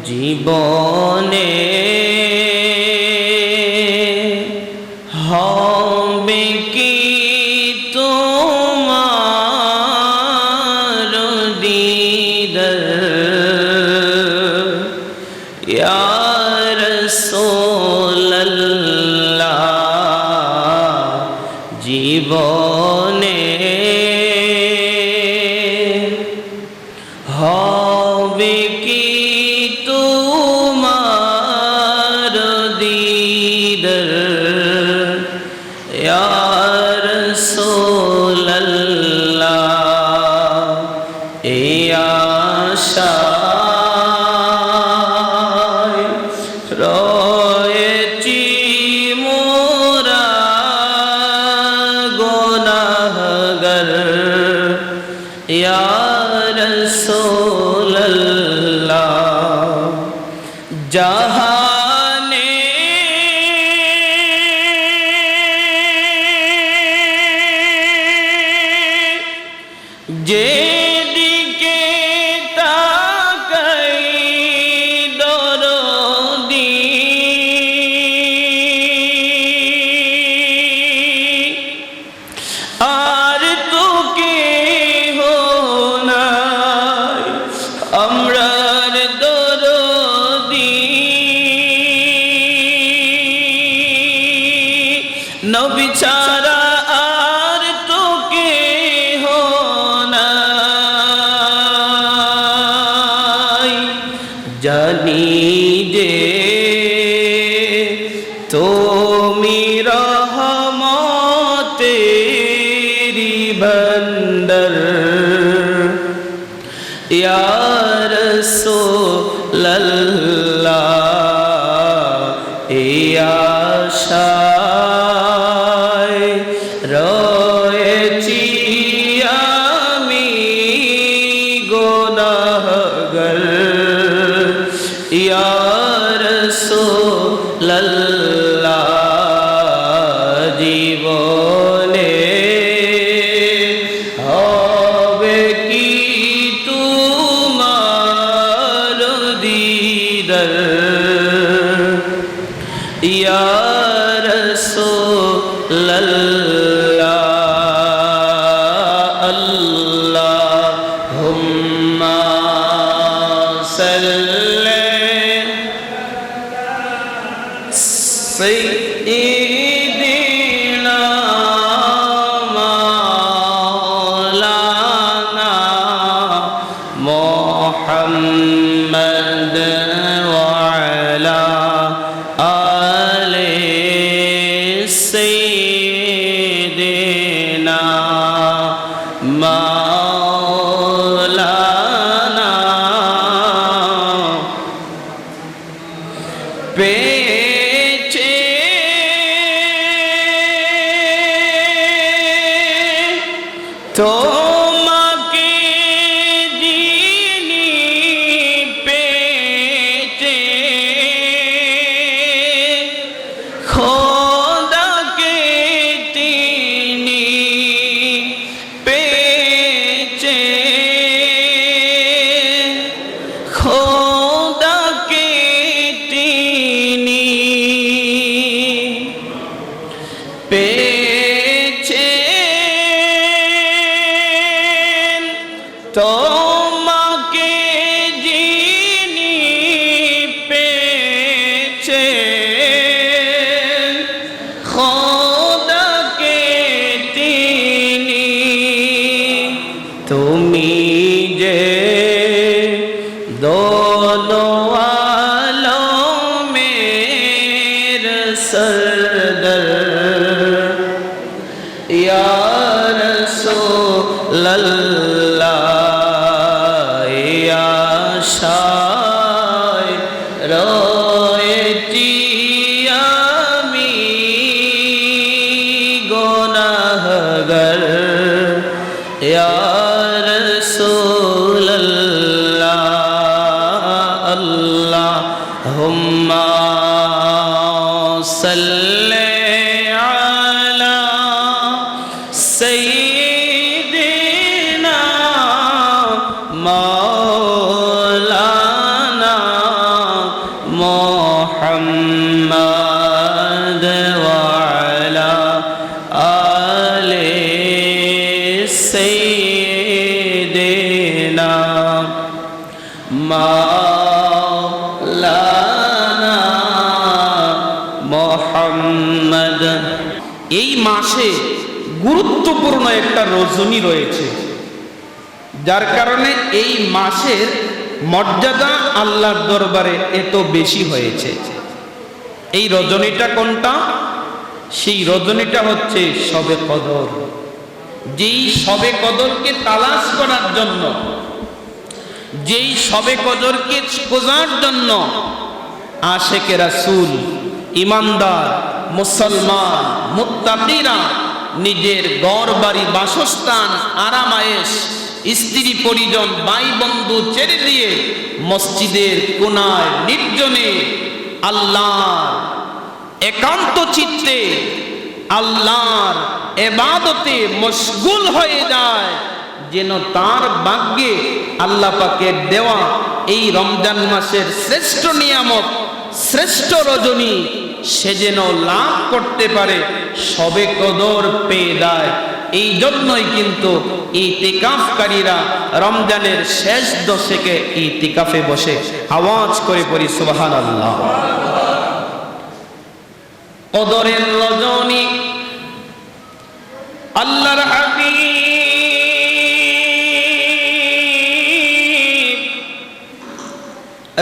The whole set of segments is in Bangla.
জীবনে হবে কি তোমার দিদার ইয়া রাসূলুল্লাহ জীবনে হবে কি তোমার দিদার ইয়া রাসূলুল্লাহ এই আশায় রয়েছি মোরা গুনাহগার ইয়া রাসূলুল্লাহ জাহানে যেদিকে তাকাই দরদি আর তো কেহ নাই আমরার দরদি নবী ছাড়া আর তো কেহ নাই জানি যে তুমি রহমতেরি ভান্ডার ইয়া রাসূলুল্লাহ এই আশায় রয়েছি আমি গুনাহগার ইয়া রাসূলুল্লাহ জীবনে হবে কি তোমার দিদার ইয়া রাসূলুল্লাহ আল্লাহুম্মা সাল্লি সাইয়্যিদিনা মাওলানা মুহাম্মদ ওয়া আলা আলি সাইয়্যিদিনা মাওলানা পেয়েছে তোমাকে যিনি পেয়েছে খোদাকে তিনি পেয়েছে খোদাকে তিনি পেয়েছেন তোমাকে যিনি পেয়েছেন খোদাকে তিনি তুমি যে দোনো আলমের সরদার ইয়া রাসূলুল্লাহ এই আশায় রয়েছি আমি গুনাহগার ইয়া রাসূলুল্লাহ আল্লাহুম্মা সাল্লি আলা সাইয়্যিদিনা মাওলানা মাসে গুরুত্বপূর্ণ একটা রজনী রয়েছে, যার কারণে এই মাসের মর্যাদা আল্লাহর দরবারে এত বেশি হয়েছে। এই রজনীটা কোনটা? সেই রজনীটা হচ্ছে শবে কদর। যেই শবে কদরকে তালাশ করার জন্য, যেই শবে কদরকে খোঁজার জন্য আশেকে রাসূল, ইমানদার মুসলমান মুত্তাকিরা নিজের ঘর বাড়ি বাসস্থান আরামায়েশ স্ত্রী পরিজন ভাই বন্ধু ছেড়ে দিয়ে মসজিদের কোনায় নির্জনে আল্লাহর একান্ত চিত্তে আল্লাহর ইবাদতে মশগুল হয়ে যায়, যেন তার ভাগ্যে আল্লাহ পাকের দেওয়া এই রমজান মাসের শ্রেষ্ঠ নিয়ামত, শ্রেষ্ঠ রজনী সে যেন লাভ করতে পারে, শবে কদর পেয়ে যায়। এই জন্যই কিন্তু ইতিকাফকারীরা রমজানের শেষ দশকে ইতিকাফে বসে। আওয়াজ করে পড়ি সুবহানাল্লাহ। কদরের রজনী আল্লাহর হাবিব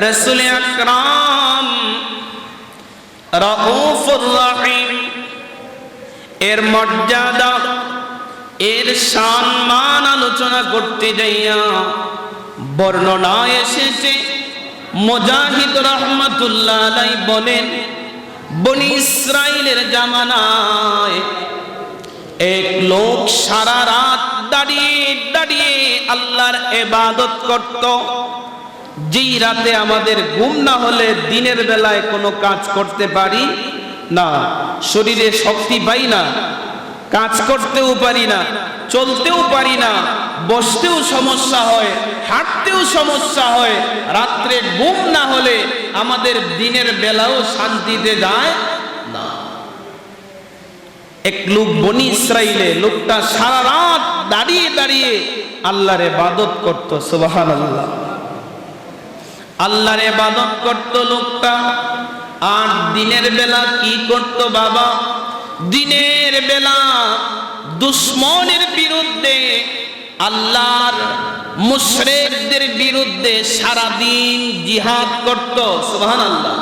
রাসূল আকরাম রাউফুর রহিম এর মর্যাদা, এর সম্মান আলোচনা করতে যাইয়া বর্ণনা এসেছে। মুজাহিদ রাহমাতুল্লাহ আলাইহি বলেন, বনি ইসরাইলের জামানায় এক লোক সারা রাত দাঁড়িয়ে দাঁড়িয়ে আল্লাহর ইবাদত করত। যেই রাতে আমাদের ঘুম না হলে দিনের বেলায় কোনো কাজ করতে পারি না, শরীরে শক্তি পাই না, কাজ করতেও পারি না, চলতেও পারি না, বসতেও সমস্যা হয়, হাঁটতেও সমস্যা হয়, রাত্রে ঘুম না হলে আমাদের দিনের বেলাও শান্তিতে যায় না। এক লোক বনি ইসরাইলে, লোকটা সারা রাত দাঁড়িয়ে দাঁড়িয়ে আল্লাহর ইবাদত করত। সুবহানাল্লাহ। আল্লাহর ইবাদত করত লোকটা। আর দিনের বেলা কি করত বাবা? দিনের বেলা দুশমনের বিরুদ্ধে, আল্লাহর মুশরিকদের বিরুদ্ধে সারা দিন জিহাদ করত। সুবহানাল্লাহ।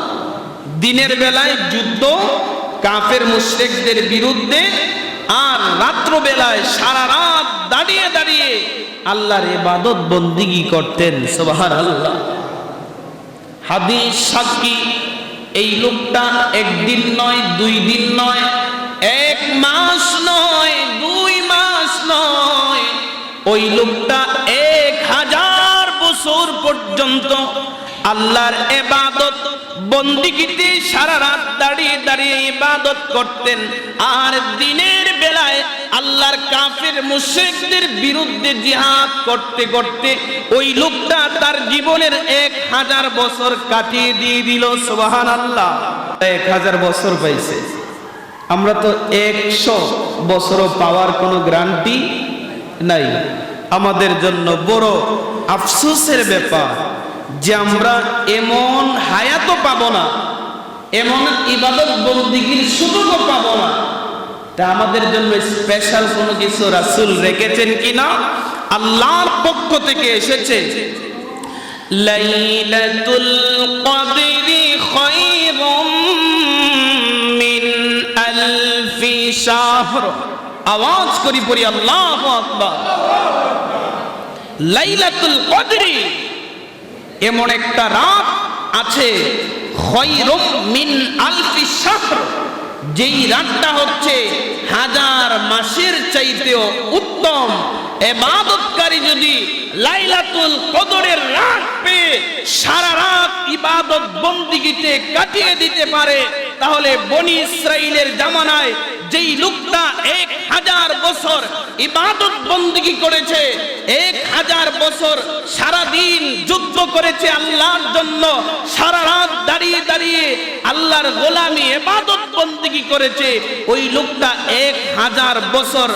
দিনের বেলায় যুদ্ধ কাফের মুশরিকদের বিরুদ্ধে, আর রাত্র বেলায় সারা রাত দাঁড়িয়ে দাঁড়িয়ে আল্লাহর ইবাদত বন্দেগী করতেন। সুবহানাল্লাহ। হাদিস সাক্ষী, এই লোকটা একদিন নয়, 2 দিন নয়, 1 মাস নয়, 2 মাস নয়, ওই লোকটা 1000 বছর পর্যন্ত আল্লাহর ইবাদত বন্দেগীতে সারা রাত দাঁড়িয়ে দাঁড়িয়ে ইবাদত করতেন। আর দিনের বেলায় আল্লাহর কাফের মুশরিকদের বিরুদ্ধে জিহাদ করতে করতে ওই লোকটা তার জীবনের 1000 বছর কাটিয়ে দিয়ে দিল। সুবহানাল্লাহ। 1000 বছর পাইছে। আমরা তো 100 বছরও পাওয়ার কোনো গ্যারান্টি নাই। আমাদের জন্য বড় আফসোসের ব্যাপার যে আমরা এমন হায়াতও পাবো না, এমন ইবাদত বন্দেগীর সুযোগও পাবো না। তা আমাদের জন্য স্পেশাল কোনো কিছু রাসূল রেখেছেন কিনা? আল্লাহর পক্ষ থেকে এসেছে, লাইলাতুল কদরি খায়রুম মিন আলফি শাহর। আওয়াজ করি পড়ি আল্লাহু আকবার। লাইলাতুল কদরি এমন একটা রাত আছে, খায়রুম মিন আলফি শাহর, যেই রাতটা হচ্ছে 1000 মাসের চাইতেও উত্তম। ইবাদতকারী যদি লাইলাতুল কদরের রাত পেয়ে সারা রাত ইবাদত বন্দেগীতে কাটিয়ে দিতে পারে, তাহলে বনি ইসরাইলের জামানায় যেই লোকটা 1000 বছর ইবাদত বন্দেগী করেছে, 1000 বছর সারা দিন যুদ্ধ করেছে আল্লাহর জন্য, সারা রাত দাঁড়িয়ে দাঁড়িয়ে আল্লাহর গোলামি ইবাদত বন্দেগী করেছে, ওই লোকটা 1000 বছর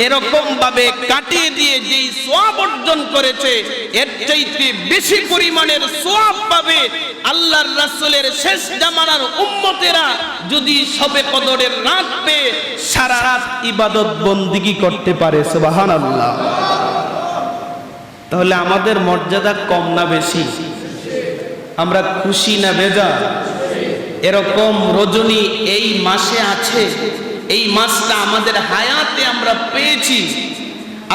এরকম ভাবে কাটিয়ে দিয়ে যেই সওয়াব অর্জন করেছে, এর চাইতে বেশি পরিমাণের সওয়াব পাবে আল্লাহর রাসূলের শেষ জামানার উম্মতেরা যদি শবে কদরের রাত পেয়ে সারা রাত ইবাদত বন্দিগি করতে পারে, সুবহানাল্লাহ, তাহলে আমাদের মর্যাদা কম না বেশি? আমরা খুশি না বেজার? এরকম রজনী এই মাসে আছে, এই মাসটা আমাদের হায়াতে আমরা পেয়েছি।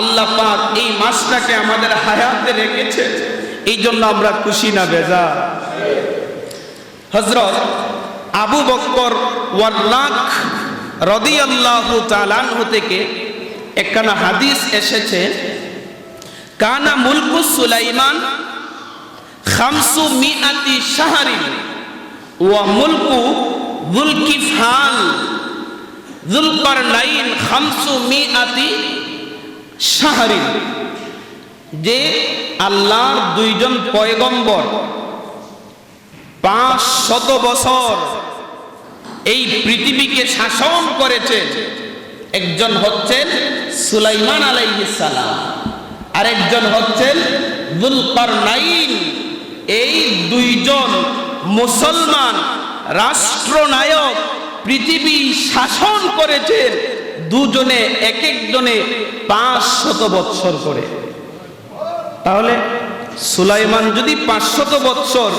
আল্লাহ পাক এই মাসটাকে আমাদের হায়াতে রেখেছে, এই জন্য আমরা খুশি না বেজার? হযরত আবু বকর ওয়াল্লাহ রাদিয়াল্লাহু তাআলা আনহু থেকে একখানা হাদিস এসেছে, কানা মুলকু সুলাইমান 500 শাহরিন ওয়া মুলকু যুলকিফল যুলকারনাইন 500 শাহরিন। যে আল্লাহর দুইজন পয়গম্বর 500 বছর এই পৃথিবীকে শাসন করেছেন। একজন হচ্ছেন সুলাইমান আলাইহিস সালাম, আরেকজন হচ্ছেন যুলকারনাইন। এই দুইজন মুসলমান রাষ্ট্রনায়ক পৃথিবী শাসন করেছেন, দুজনে এক একজনে 500 বছর করে। তাহলে সুলাইমান যদি 500 বছর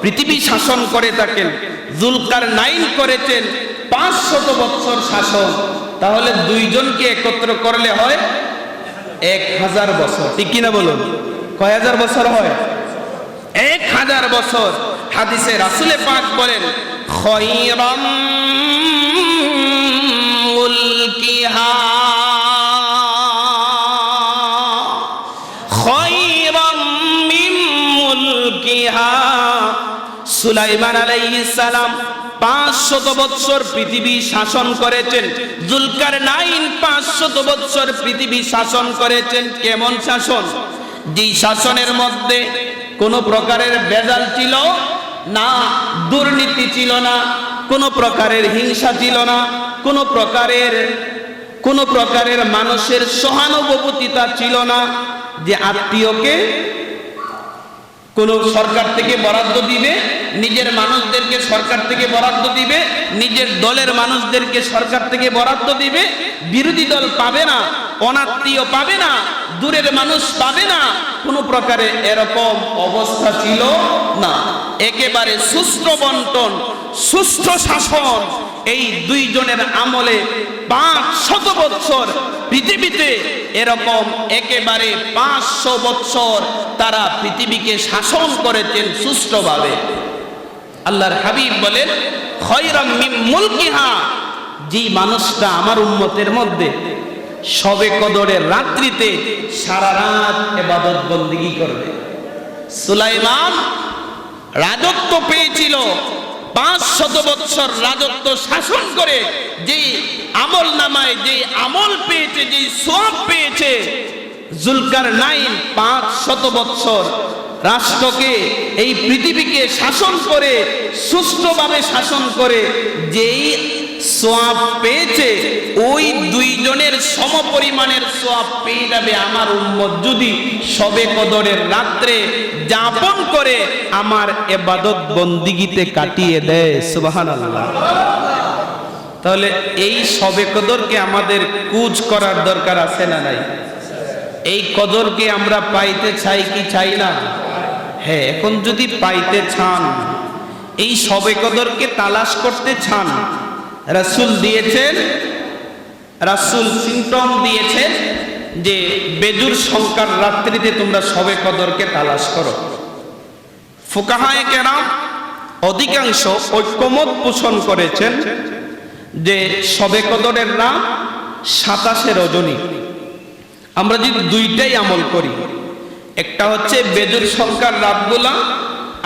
পৃথিবী শাসন করে থাকেন, যুলকারনাইন করেছেন 500 বছর শাসন, তাহলে দুইজনকে একত্র করলে হয় 1000 বছর। ঠিক কিনা বলুন? কয় হাজার বছর হয়? 1000 বছর। হাদিসে রাসূলে পাক বলেন, খায়রাম মুলকিহা খায়রাম মিন মুলকিহা। সুলাইমান আলাইহিস সালাম 500 বছর পৃথিবী শাসন করেছেন, যুলকারনাইন 500 বছর পৃথিবী শাসন করেছেন। কেমন শাসন? যেই শাসনের মধ্যে কোন প্রকারের ভেজাল ছিল না, দুর্নীতি ছিল না, কোন প্রকারের হিংসা ছিল না, কোন প্রকারের মানুষের সহানুভূতিতা ছিল না। যে আত্মীয়কে কোন সরকার থেকে বরাদ্দ দিবে, নিজের মানুষদেরকে সরকার থেকে বরাদ্দ দিবে, নিজের দলের মানুষদেরকে সরকার থেকে বরাদ্দ দিবে, বিরোধী দল পাবে না, অনাত্মীয় পাবে না, দূরের মানুষ পাবে না। কোন প্রকারে এরকম অবস্থা ছিল না। একেবারে সুষ্ঠু বন্টন, সুষ্ঠু শাসন। এই দুইজনের আমলে 500 বছর পৃথিবীতে এরকম একেবারে 500 বছর তারা পৃথিবীকে শাসন করেছেন সুষ্ঠুভাবে। আল্লাহর হাবিব বলেন, খায়রাম মিন মুলকিহা। যে মানুষটা আমার উম্মতের মধ্যে শবে কদরের রাত্রিতে সারা রাত ইবাদত বন্দেগী করবে। সুলাইমান রাজত্ব পেয়েছিল, 500 বছর রাজত্ব শাসন করে যে আমল নামায় যে আমল পেয়েছে, যে সওয়াব পেয়েছে, যুলকারনাইন 500 বছর রাষ্ট্রকে এই পৃথিবীকে শাসন করে সুষ্ঠুভাবে শাসন করে যেই সওয়াব পেয়েছে, ওই দুইজনের সমপরিমাণের সওয়াব পেয়ে যাবে আমার উম্মত যদি শবে কদরের রাত্রে যাপন করে আমার ইবাদত বন্দিগিতে কাটিয়ে দেয়। সুবহানাল্লাহ। তাহলে এই শবে কদরকে আমাদের কুজ করার দরকার আছে না নাই? এই কদরকে আমরা পাইতে চাই কি চাই না? হ্যাঁ, এখন যদি পাইতে চান, এই শবে কদরকে তালাশ করতে চান, রাসূল দিয়েছেন, রাসূল সিমটম দিয়েছেন যে বেজুর সংখ্যার রাত্রিতে তোমরা শবে কদরকে তালাশ করো। ফুকাহায়ে কেরাম অধিকাংশ ঐক্যমত পোষণ করেছেন যে শবে কদরের রাত 27 রজনী। আমরা যদি দুইটাই আমল করি, একটা হচ্ছে বেজুর সংখ্যার রাতগুলা,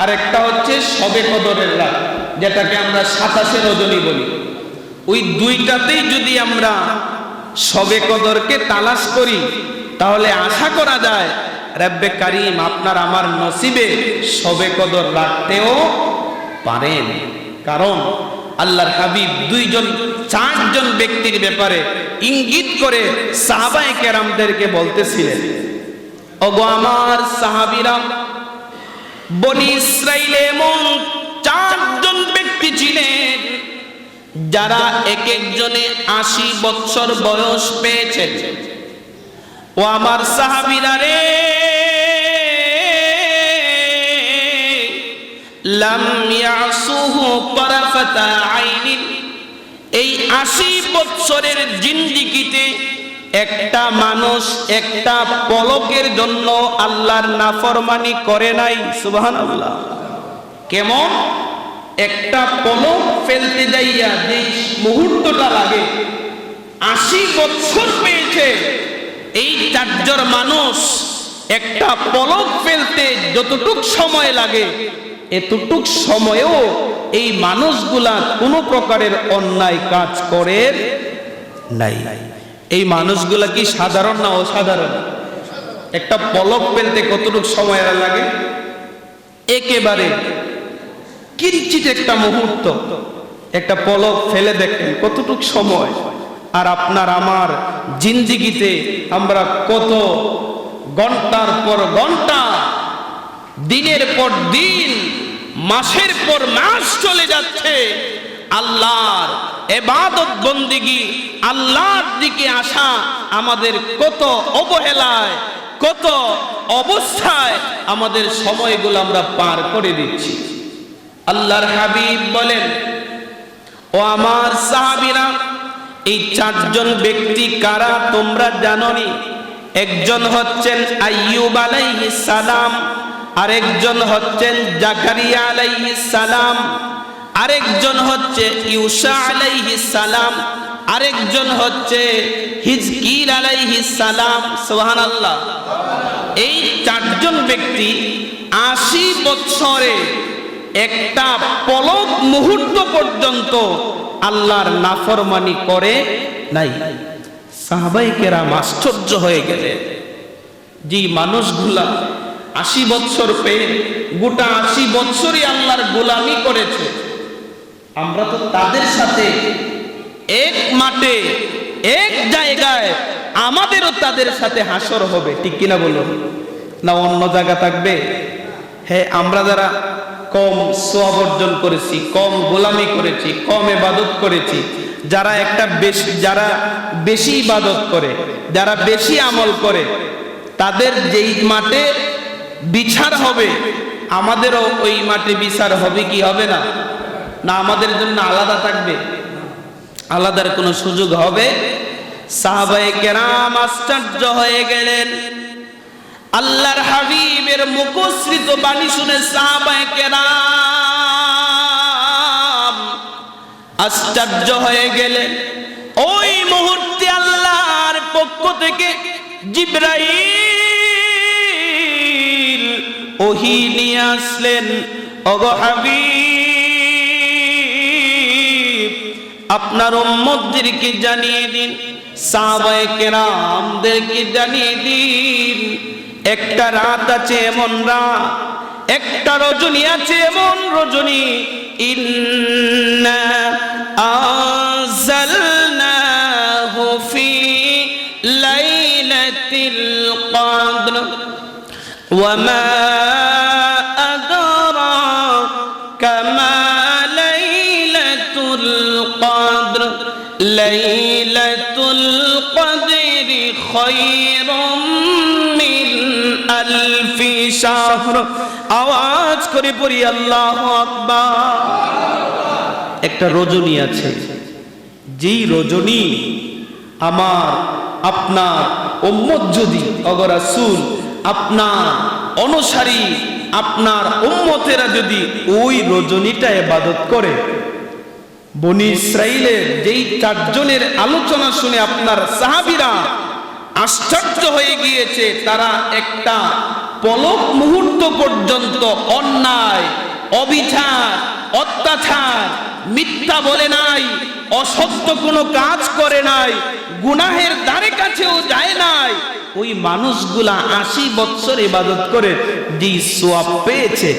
আর একটা হচ্ছে শবে কদরের রাত, যেটাকে আমরা 27 রজনী বলি, ওই দুইটাতেই যদি আমরা শবে কদরকে তালাশ করি, তাহলে আশা করা যায় রব্বে কারীম আপনার আমার নসিবে শবে কদর রাখতেও পারেন। কারণ আল্লাহর হাবিব 4জন ব্যক্তির ব্যাপারে ইঙ্গিত করে সাহাবায়ে কেরামদেরকে বলতেছিলেন, ওগো আমার সাহাবীরা, বনি ইসরাইলে এমন যারা এক একজনে 80 বছর বয়স পেয়েছেন, ও আমার সাহাবীরা রে, লাম ইয়াসুহু তারাফাতা আইনিন, এই 80 বছরের জিন্দেগিতে একটা মানুষ একটা পলকের জন্য আল্লাহর নাফরমানি করে নাই। সুবহানাল্লাহ। কেমন? একটা পলক ফেলতে যাইয়া যে মুহূর্তটা লাগে, 80 বছর পেয়েছে এই চারজন মানুষ, একটা পলক ফেলতে যতটুক সময় লাগে এতটুক সময়েও এই মানুষগুলা কোনো প্রকারের অন্যায় কাজ করে নাই। এই মানুষগুলা কি সাধারণ না অসাধারণ? একটা পলক ফেলতে কতটুক সময় লাগে? একেবারে কিঞ্চিত একটা মুহূর্ত, একটা পলক ফেলে দেখেন কতটুক সময়। আর আপনার আমার জিন্দেগিতে আমরা কত ঘন্টার পর ঘন্টা, দিনের পর দিন, মাসের পর মাস চলে যাচ্ছে আল্লাহর ইবাদত বন্দেগী, আল্লাহর দিকে আসা আমাদের কত অবহেলায়, কত অবস্থায় আমাদের সময়গুলো আমরা পার করে দিচ্ছি। আল্লাহর হাবিব বলেন, ও আমার সাহাবীরা, এই চারজন ব্যক্তি কারা তোমরা জানোনি? একজন হচ্ছেন আইয়ুব আলাইহিস সালাম, আরেকজন হচ্ছেন জাকারিয়া আলাইহিস সালাম, আরেকজন হচ্ছে ইউসা আলাইহিস সালাম, আরেকজন হচ্ছে হিজকিল আলাইহিস সালাম। সুবহানাল্লাহ। এই চারজন ব্যক্তি 80 বছরে একটা পলক মুহূর্ত পর্যন্ত আল্লাহর নাফরমানি করে নাই। সাহাবায়ে কেরাম আশ্চর্য হয়ে গেলেন, যে মানুষগুলা 80 বছর পেয়ে গোটা 80 বছরই আল্লাহর গোলামি করেছে, আমরা তো তাদের সাথে এক মাঠে এক জায়গায়, আমাদেরও তাদের সাথে হাসর হবে, ঠিক কিনা বলুন? না অন্য জায়গা থাকবে? হ্যাঁ, আমরা যারা কম সওয়াব অর্জন করেছি, কম গোলামি করেছি, কম ইবাদত করেছি, যারা বেশি ইবাদত করে, যারা বেশি আমল করে, তাদের যেই মাঠে বিচার হবে আমাদেরও ওই মাঠে বিচার হবে কি হবে না? না আমাদের জন্য আলাদা থাকবে? আলাদার কোনো সুযোগ হবে? সাহাবায়ে কেরাম আশ্চর্য হয়ে গেলেন। আল্লাহর হাবিবের মুখশ্রিত বাণী শুনে সাহাবায়ে কেরাম আশ্চর্য হয়ে গেলেন। ওই মুহূর্তে আল্লাহর পক্ষ থেকে জিবরাইল ওহী নিয়ে আসলেন, ওগো হাবিব, আপনার উম্মতদেরকে জানিয়ে দিন, সাহাবায়ে কেরামদেরকে জানিয়ে দিন, একটা রাত আছে এমন রাত, একটা রজনী আছে এমন রজনী, ইন্না আনজালনাহু ফি লাইলাতিল কদর ওয়া মা আদরাকা মা লাইলাতুল কদর লাইলাতুল কদরি খায়রুম মিন আলফি শাহর। আওয়াজ করে পড়ি আল্লাহু আকবার। একটা রজনী আছে, যেই রজনী আমার আপনার উম্মত যদি ওগো রাসূল, আপনার অনুসারী, আপনার উম্মতেরা যদি ওই রজনীটা ইবাদত করে, বনি ইসরাইলের যেই চারজনের আলোচনা শুনে আপনার সাহাবীরা আশ্চর্য হয়ে গিয়েছে, তারা একটা পলক মুহূর্ত পর্যন্ত অন্যায়, অবিচার, অত্যাচার, মিথ্যা বলে নাই, অসত্য কোনো কাজ করে নাই, গুনাহের ধারে কাছেও যায় নাই। ওই মানুষগুলা 80 বছর ইবাদত করে যে সওয়াব পেয়েছে,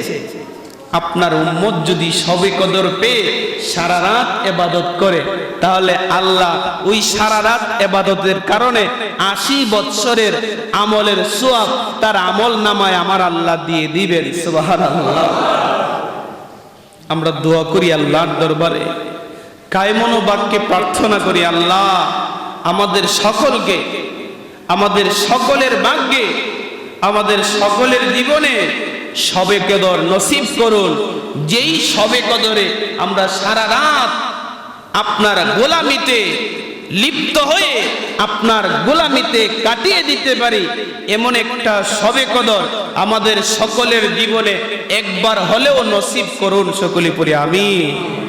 আপনার উম্মত যদি সবে কদর পেয়ে সারা রাত ইবাদত করে, তাহলে আল্লাহ ওই সারা রাত ইবাদতের কারণে 80 বছরের আমলের সওয়াব তার আমল নামায় আমার আল্লাহ দিয়ে দিবেন। সুবহানাল্লাহ। আমরা দোয়া করি আল্লাহর দরবারে, কায়মনো বাক্যে প্রার্থনা করি, আল্লাহ আমাদের সকলকে, আমাদের সকলের ভাগ্যে, আমাদের সকলের জীবনে শবে কদর নসিব করুন, যেই শবে কদরে আমরা সারা রাত আপনার গোলামিতে লিপ্ত হয়ে আপনার গোলামিতে কাটিয়ে দিতে পারি, এমন একটা শবে কদর আমাদের সকলের জীবনে একবার হলেও নসিব করুন। সকলে পড়ি আমিন।